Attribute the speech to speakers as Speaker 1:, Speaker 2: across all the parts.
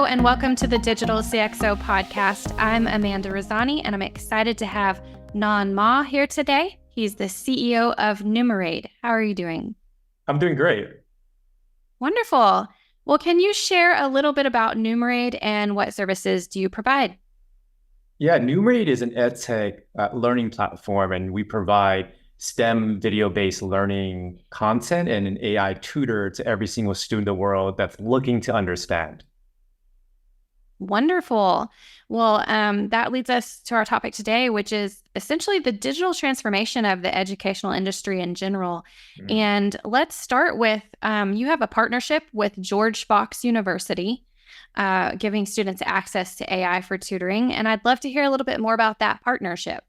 Speaker 1: Hello, and welcome to the Digital CxO podcast. I'm Amanda Razani, and I'm excited to have Nhon Ma here today. He's the CEO of Numerade. How are you doing?
Speaker 2: I'm doing great.
Speaker 1: Wonderful. Well, can you share a little bit about Numerade and what services do you provide?
Speaker 2: Yeah, Numerade is an edtech learning platform, and we provide STEM video-based learning content and an AI tutor to every single student in the world that's looking to understand.
Speaker 1: Wonderful. Well, that leads us to our topic today, which is essentially the digital transformation of the educational industry in general. And let's start with, you have a partnership with George Fox University, giving students access to AI for tutoring. And I'd love to hear a little bit more about that partnership.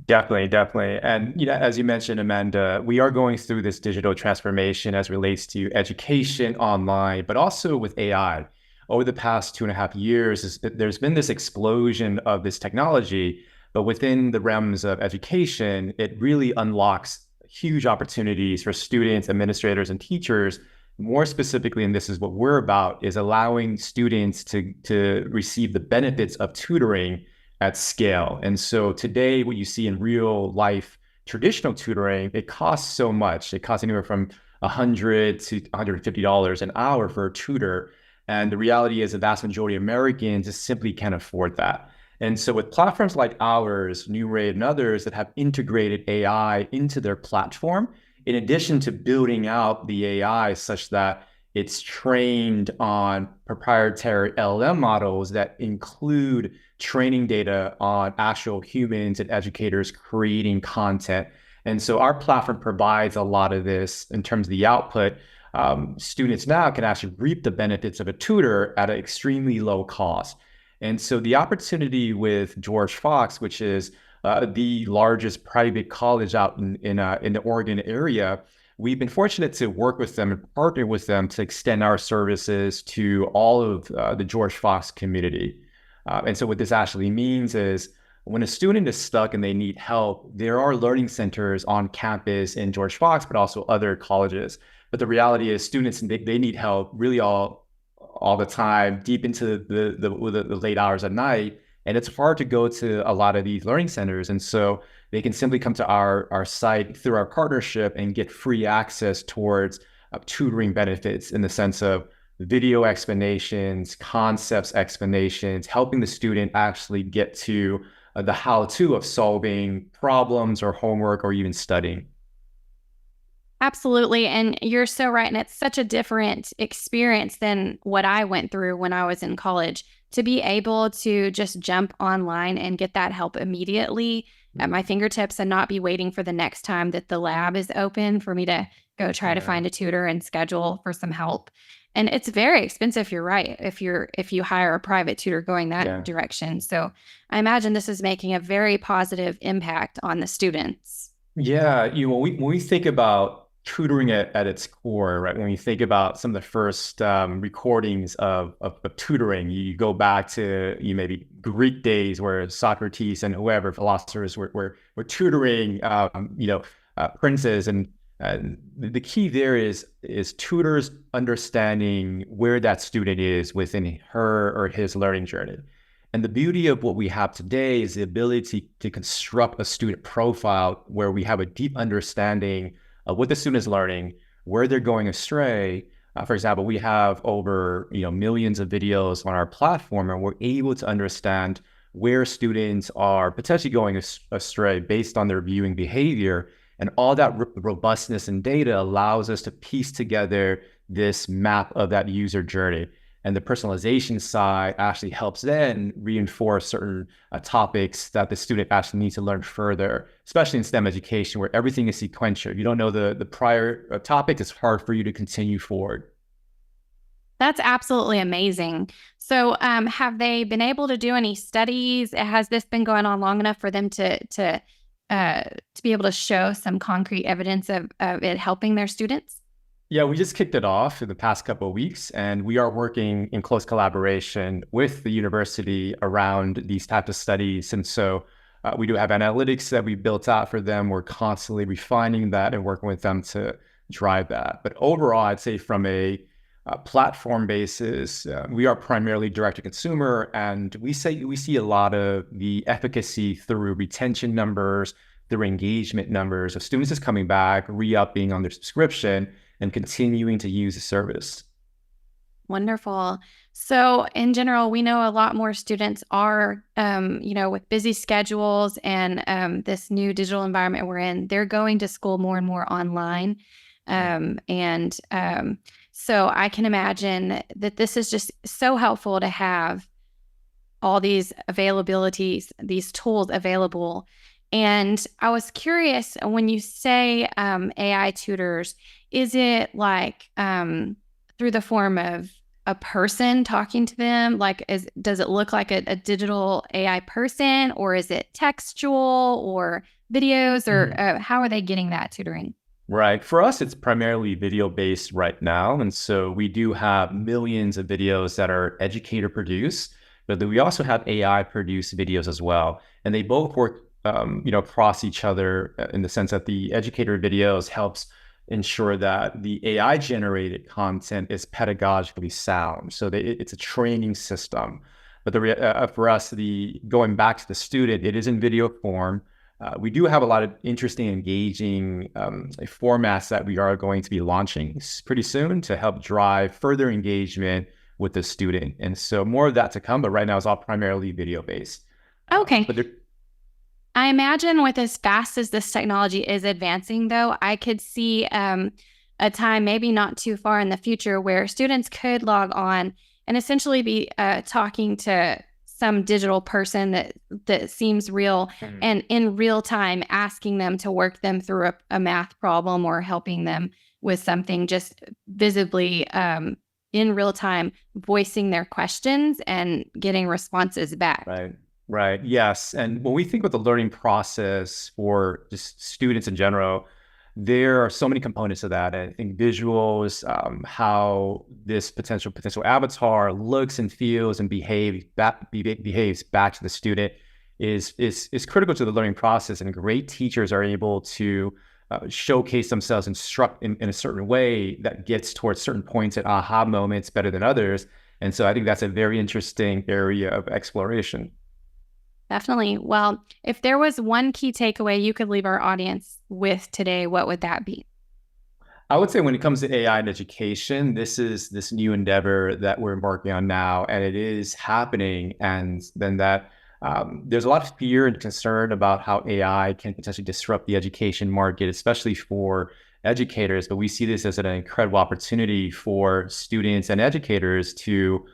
Speaker 2: Definitely. And as you mentioned, Amanda, we are going through this digital transformation as relates to education online, but also with AI. Over the past 2.5 years, there's been this explosion of this technology, but within the realms of education, it really unlocks huge opportunities for students, administrators, and teachers. More specifically, and this is what we're about, is allowing students to receive the benefits of tutoring at scale. And so today, what you see in real life traditional tutoring, it costs so much. It costs anywhere from $100 to $150 an hour for a tutor. And the reality is the vast majority of Americans just simply can't afford that. And so with platforms like ours, Numerade and others that have integrated AI into their platform, in addition to building out the AI such that it's trained on proprietary LLM models that include training data on actual humans and educators creating content. And so our platform provides a lot of this in terms of the output. Students now can actually reap the benefits of a tutor at an extremely low cost. And so the opportunity with George Fox, which is the largest private college out in the Oregon area, we've been fortunate to work with them and partner with them to extend our services to all of the George Fox community. And so what this actually means is when a student is stuck and they need help, there are learning centers on campus in George Fox, but also other colleges. But the reality is students, they need help really all the time, deep into the late hours at night. And it's hard to go to a lot of these learning centers. And so they can simply come to our site through our partnership and get free access towards tutoring benefits in the sense of video explanations, concepts explanations, helping the student actually get to the how-to of solving problems or homework or even studying.
Speaker 1: Absolutely. And you're so right. And it's such a different experience than what I went through when I was in college. To be able to just jump online and get that help immediately at my fingertips and not be waiting for the next time that the lab is open for me to go try to find a tutor and schedule for some help. And it's very expensive, you're right, if you hire a private tutor going that direction. So I imagine this is making a very positive impact on the students.
Speaker 2: Yeah, when we think about tutoring at its core, right? When you think about some of the first recordings of tutoring, you go back to maybe Greek days where Socrates and whoever philosophers were tutoring, princes, and the key there is tutors understanding where that student is within her or his learning journey. And the beauty of what we have today is the ability to construct a student profile where we have a deep understanding of what the student is learning, where they're going astray. For example, we have over millions of videos on our platform, and we're able to understand where students are potentially going astray based on their viewing behavior. And all that robustness in data allows us to piece together this map of that user journey. And the personalization side actually helps then reinforce certain topics that the student actually needs to learn further, especially in STEM education where everything is sequential. If you don't know the prior topic, it's hard for you to continue forward.
Speaker 1: That's absolutely amazing. So have they been able to do any studies? Has this been going on long enough for them to be able to show some concrete evidence of it helping their students?
Speaker 2: Yeah, we just kicked it off in the past couple of weeks, and we are working in close collaboration with the university around these types of studies. And so we do have analytics that we built out for them. We're constantly refining that and working with them to drive that. But overall, I'd say from a platform basis, we are primarily direct to consumer, and we see a lot of the efficacy through retention numbers, through engagement numbers of students just coming back, re-upping on their subscription, and continuing to use the service.
Speaker 1: Wonderful. So in general, we know a lot more students are, with busy schedules and this new digital environment we're in, they're going to school more and more online. So I can imagine that this is just so helpful to have all these availabilities, these tools available. And I was curious, when you say AI tutors, is it like through the form of a person talking to them? Does it look like a digital AI person, or is it textual or videos, or how are they getting that tutoring?
Speaker 2: Right. For us, it's primarily video based right now. And so we do have millions of videos that are educator produced, but then we also have AI produced videos as well. And they both work across each other in the sense that the educator videos helps ensure that the AI generated content is pedagogically sound. So it's a training system. But for us, going back to the student, it is in video form. We do have a lot of interesting, engaging formats that we are going to be launching pretty soon to help drive further engagement with the student. And so more of that to come, but right now it's all primarily video based.
Speaker 1: Okay. I imagine with as fast as this technology is advancing, though, I could see a time maybe not too far in the future where students could log on and essentially be talking to some digital person that seems real, and in real time asking them to work them through a math problem or helping them with something, just visibly in real time, voicing their questions and getting responses back.
Speaker 2: Right. Yes. And when we think about the learning process for just students in general, there are so many components of that. I think visuals, how this potential avatar looks and feels and behaves back to the student is critical to the learning process. And great teachers are able to showcase themselves, instruct in a certain way that gets towards certain points and aha moments better than others. And so I think that's a very interesting area of exploration.
Speaker 1: Definitely. Well, if there was one key takeaway you could leave our audience with today, what would that be?
Speaker 2: I would say when it comes to AI and education, this is this new endeavor that we're embarking on now, and it is happening. And then there's a lot of fear and concern about how AI can potentially disrupt the education market, especially for educators. But we see this as an incredible opportunity for students and educators to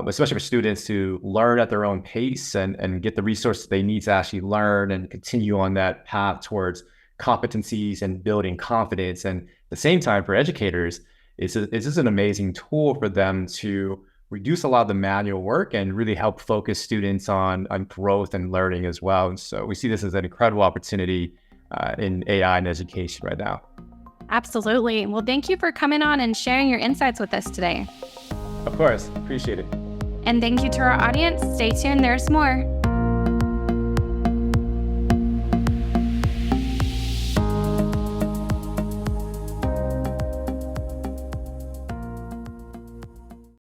Speaker 2: especially for students to learn at their own pace and get the resources they need to actually learn and continue on that path towards competencies and building confidence. And at the same time, for educators, it's just an amazing tool for them to reduce a lot of the manual work and really help focus students on growth and learning as well. And so we see this as an incredible opportunity in AI and education right now.
Speaker 1: Absolutely. Well, thank you for coming on and sharing your insights with us today.
Speaker 2: Of course. Appreciate it.
Speaker 1: And thank you to our audience. Stay tuned. There's more.